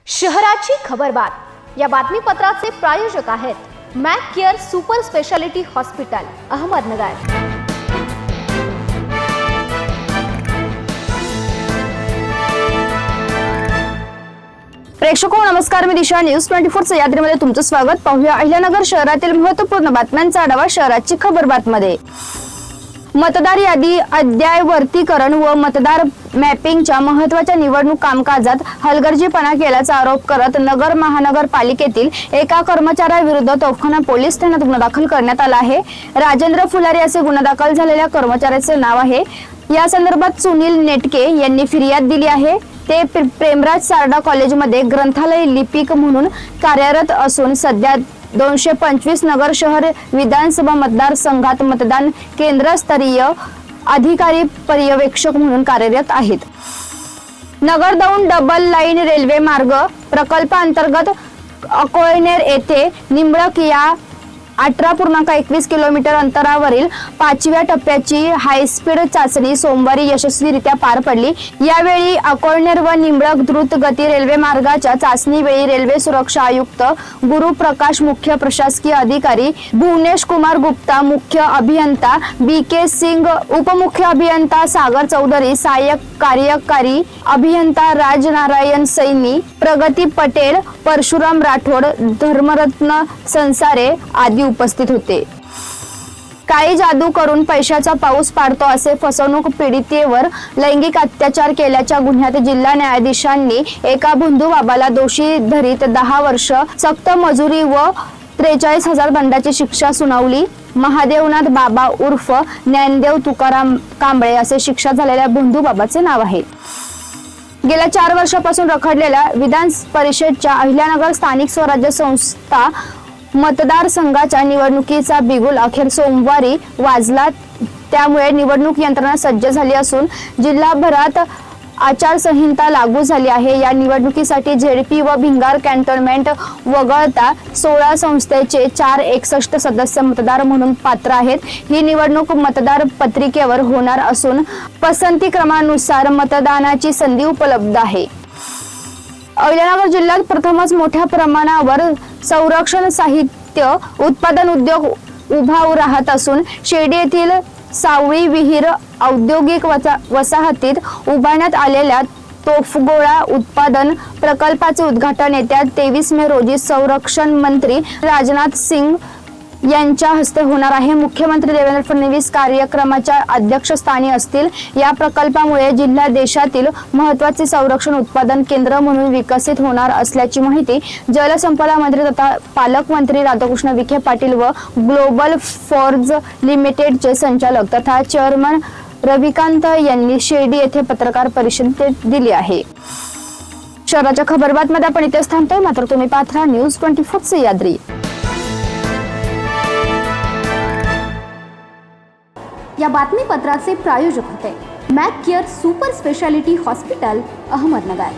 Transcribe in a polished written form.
शहराची खबरबात या बातमीपत्राचे प्रायोजक आहेत Mac Care super speciality hospital Ahmednagar. प्रेक्षको नमस्कार, मी दिशा न्यूज 24 यात्रेमध्ये तुमचं स्वागत। पाहूया अहिल्यानगर शहरातील महत्त्वपूर्ण बातम्यांचा आढावा शहराची खबरबात मध्ये। मतदार यादी अद्ययावतीकरण व मतदार मॅपिंगच्या महत्त्वाच्या निवडणूक कामकाजात हलगर्जीपणा केल्याचा आरोप करत नगर महानगरपालिकेतील एका कर्मचाऱ्याविरुद्ध तोफखाना पोलीस ठाण्यात गुन्हा दाखल करण्यात आला आहे। राजेंद्र फुलारी असे गुन्हा दाखल झालेल्या कर्मचाऱ्याचे नाव आहे। या संदर्भात सुनील नेटके यांनी फिर्याद दिली आहे। ते प्रेमराज सारडा कॉलेजमध्ये ग्रंथालय लिपिक म्हणून कार्यरत असून सध्या 225 नगर शहर विधानसभा मतदारसंघात मतदान केंद्रस्तरीय अधिकारी पर्यवेक्षक म्हणून कार्यरत आहेत। नगर दौंड डबल लाईन रेल्वे मार्ग प्रकल्पांतर्गत अकोळनेर येथे निंबळक या 18.21 किलोमीटर अंतरावरील 5व्या टप्प्याची हायस्पीड चाचणी सोमवारी यशस्वीरित्या पार पडली। यावेळी अकोळनेर व निंबळक द्रुत गती रेल्वे मार्गाच्या चाचणीवेळी रेल्वे सुरक्षा आयुक्त गुरुप्रकाश, मुख्य प्रशासकीय अधिकारी भुवनेश कुमार गुप्ता, मुख्य अभियंता BK सिंग, उपमुख्य अभियंता सागर चौधरी, सहाय्यक कार्यकारी अभियंता राजनारायण सैनी, प्रगती पटेल, परशुराम राठोड, धर्मरत्न संसारे आदी उपस्थित होते। काही जादू करून पैशाचा पाऊस पाडतो असे फसवणूक पीडितेवर लैंगिक अत्याचार केल्याच्या गुन्ह्यात जिल्हा न्यायाधीशांनी एका भोंदूबाबाला दोषी धरीत 10 वर्ष सक्त मजुरी व 43,000 दंडाची शिक्षा सुनावली। महादेवनाथ बाबा उर्फ ज्ञानदेव तुकाराम कांबळे असे शिक्षा झालेल्या भोंदूबाबाचे नाव आहे। गेल्या 4 वर्षापासून रखडलेल्या विधान परिषदेच्या अहिल्यानगर स्थानिक स्वराज्य संस्था मतदारसंघाच्या निवडणुकीचा बिगुल अखेर सोमवारी वाजला। त्यामुळे निवडणूक यंत्रणा सज्ज झाली असून जिल्हाभरात आचारसंहिता लागू झाली आहे। या निवडणुकीसाठी ZP व भिंगार कॅन्टोन्मेंट वगळता 16 संस्थेचे 461 सदस्य मतदार म्हणून पात्र आहेत। ही निवडणूक मतदार पत्रिकेवर होणार असून पसंती क्रमानुसार मतदानाची संधी उपलब्ध आहे। अहिल्यानगर जिल्ह्यात प्रथमच मोठ्या प्रमाणावर संरक्षण साहित्य उत्पादन उद्योग उभा राहत असून शेडी येथील सावळी विहीर औद्योगिक वसाहतीत उभारण्यात आलेल्या तोफगोळा उत्पादन प्रकल्पाचे उद्घाटन येत्या 23 मे रोजी संरक्षण मंत्री राजनाथ सिंग यांच्या हस्ते होणार आहे। मुख्यमंत्री देवेंद्र फडणवीस कार्यक्रमाच्या अध्यक्षस्थानी असतील। या प्रकल्पामुळे जिल्हा देशातील महत्त्वाचे संरक्षण उत्पादन केंद्र म्हणून विकसित होणार असल्याची माहिती जलसंपदा मंत्री तथा पालकमंत्री राधाकृष्ण विखे पाटील व ग्लोबल फोर्ज लिमिटेडचे संचालक तथा चेअरमन रविकांत यांनी शेडी येथे पत्रकार परिषदेत दिली आहे। शहराच्या खबरबातमध्ये आपण इथेच थांबतोय, मात्र तुम्ही पाहत राहा न्यूज 24 यात्री। या बातमीपत्राचे प्रायोजक होते Mac Care super speciality hospital Ahmednagar.